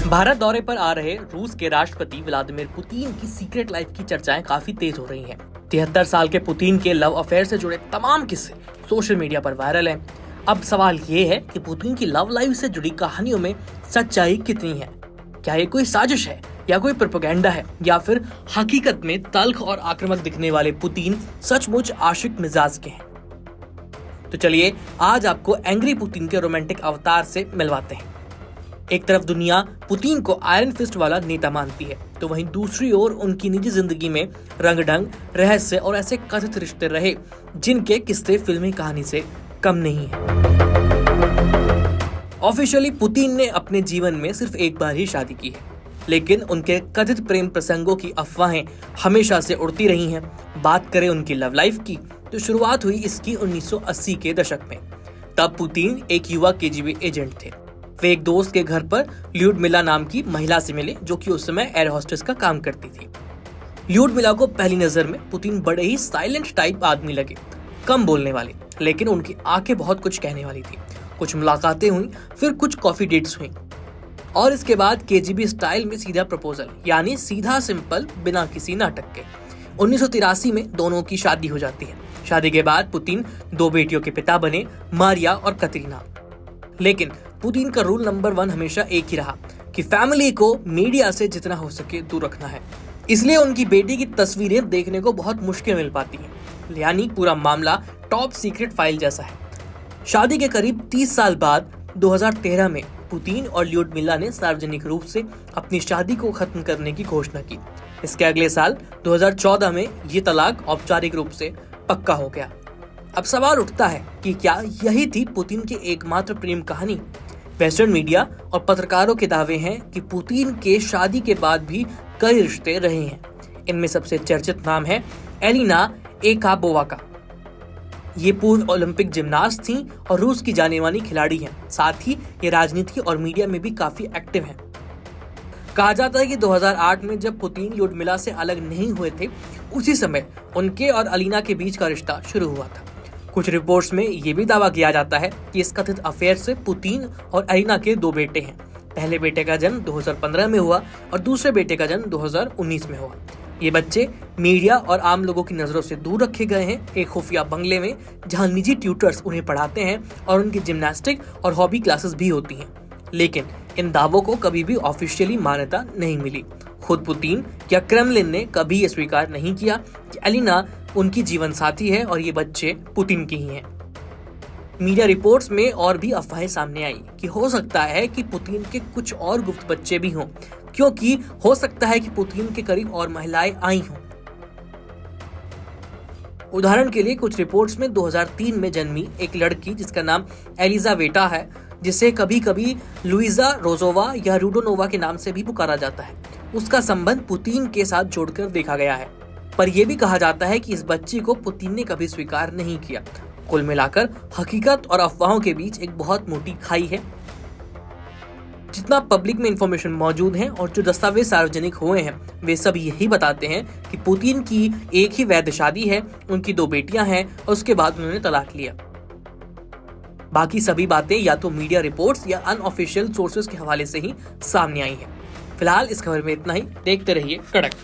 भारत दौरे पर आ रहे रूस के राष्ट्रपति व्लादिमीर पुतिन की सीक्रेट लाइफ की चर्चाएं काफी तेज हो रही हैं। 73 साल के पुतिन के लव अफेयर से जुड़े तमाम किस्से सोशल मीडिया पर वायरल हैं। अब सवाल ये है कि पुतिन की लव लाइफ से जुड़ी कहानियों में सच्चाई कितनी है? क्या ये कोई साजिश है या कोई प्रोपेगेंडा है, या फिर हकीकत में तल्ख और आक्रामक दिखने वाले पुतिन सचमुच आशिक मिजाज के हैं? तो चलिए आज आपको एंग्री पुतिन के रोमांटिक अवतार से मिलवाते हैं। एक तरफ दुनिया पुतिन को आयरन फिस्ट वाला नेता मानती है, तो वहीं दूसरी ओर उनकी निजी जिंदगी में रंग ढंग, रहस्य और ऐसे कथित रिश्ते रहे जिनके किस्से फिल्मी कहानी से कम नहीं है। ऑफिशियली पुतिन ने अपने जीवन में सिर्फ एक बार ही शादी की है, लेकिन उनके कथित प्रेम प्रसंगों की अफवाहें हमेशा से उड़ती रही हैं। बात करें उनकी लव लाइफ की, तो शुरुआत हुई इसकी 1980 के दशक में। तब पुतिन एक युवा केजीबी एजेंट थे। वे एक दोस्त के घर पर ल्यूडमिला नाम की महिला से मिले, जो कि उस समय एयर होस्टेस का काम करती थी। ल्यूडमिला को पहली नजर में पुतिन बड़े ही साइलेंट टाइप आदमी लगे, कम बोलने वाले, लेकिन उनकी आंखें बहुत कुछ कहने वाली थी। कुछ मुलाकातें हुई, फिर कुछ कॉफी डेट्स हुई, और इसके बाद केजीबी स्टाइल में सीधा प्रपोजल, यानी सीधा सिंपल, बिना किसी नाटक के। 1983 में दोनों की शादी हो जाती है। शादी के बाद पुतिन 2 बेटियों के पिता बने, मारिया और कतरीना। लेकिन पुतिन का रूल नंबर 1 हमेशा एक ही रहा कि फैमिली को मीडिया से जितना हो सके दूर रखना है। इसलिए उनकी बेटी की तस्वीरें देखने को बहुत मुश्किल मिल पाती हैं, यानी पूरा मामला टॉप सीक्रेट फाइल जैसा है। शादी के करीब 30 साल बाद 2013 में पुतिन और ल्यूडमिला ने सार्वजनिक रूप से अपनी शादी को खत्म करने की घोषणा की। इसके अगले साल 2014 में ये तलाक औपचारिक रूप से पक्का हो गया। अब सवाल उठता है कि क्या यही थी पुतिन की एकमात्र प्रेम कहानी? वेस्टर्न मीडिया और पत्रकारों के दावे हैं कि पुतिन के शादी के बाद भी कई रिश्ते रहे हैं। इनमें सबसे चर्चित नाम है एलिना एकाबोवा का। ये पूर्व ओलंपिक जिम्नास्ट थीं और रूस की जाने मानी खिलाड़ी हैं। साथ ही ये राजनीति और मीडिया में भी काफी एक्टिव हैं। कहा जाता है कि 2008 में जब पुतिन ल्यूडमिला से अलग नहीं हुए थे, उसी समय उनके और अलीना के बीच का रिश्ता शुरू हुआ था। कुछ रिपोर्ट्स में ये भी दावा किया जाता है कि इस कथित अफेयर से पुतिन और अलीना के 2 बेटे हैं। पहले बेटे का जन्म 2015 में हुआ और दूसरे बेटे का जन्म 2019 में हुआ। ये बच्चे मीडिया और आम लोगों की नजरों से दूर रखे गए हैं, एक खुफिया बंगले में, जहां निजी ट्यूटर्स उन्हें पढ़ाते हैं और उनकी जिम्नास्टिक और हॉबी क्लासेस भी होती हैं। लेकिन इन दावों को कभी भी ऑफिशियली मान्यता नहीं मिली। खुद पुतिन या क्रेमलिन ने कभी ये स्वीकार नहीं किया कि एलिना उनकी जीवन साथी है और ये बच्चे पुतिन की ही हैं। मीडिया रिपोर्ट्स में और भी अफवाहें सामने आई कि हो सकता है कि पुतिन के कुछ और गुप्त बच्चे भी हों, क्योंकि हो सकता है कि पुतिन के करीब और महिलाएं आई हों। उदाहरण के लिए कुछ रिपोर्ट्स में 2003 में जन्मी एक लड़की जिसका नाम एलिजावेटा है, जिसे कभी कभी लुइजा रोजोवा या रूडोनोवा के नाम से भी पुकारा जाता है, उसका संबंध पुतिन के साथ जोड़कर देखा गया है। पर यह भी कहा जाता है कि इस बच्ची को पुतिन ने कभी स्वीकार नहीं किया। कुल मिलाकर हकीकत और अफवाहों के बीच एक बहुत मोटी खाई है। जितना पब्लिक में इंफॉर्मेशन मौजूद है और जो दस्तावेज सार्वजनिक हुए हैं, वे सब यही बताते हैं कि पुतिन की एक ही वैध शादी है, उनकी 2 बेटियां हैं और उसके बाद उन्होंने तलाक लिया। बाकी सभी बातें या तो मीडिया रिपोर्ट्स या अनऑफिशियल सोर्सेज के हवाले से ही सामने आई हैं। फिलहाल इस खबर में इतना ही। देखते रहिए कड़क।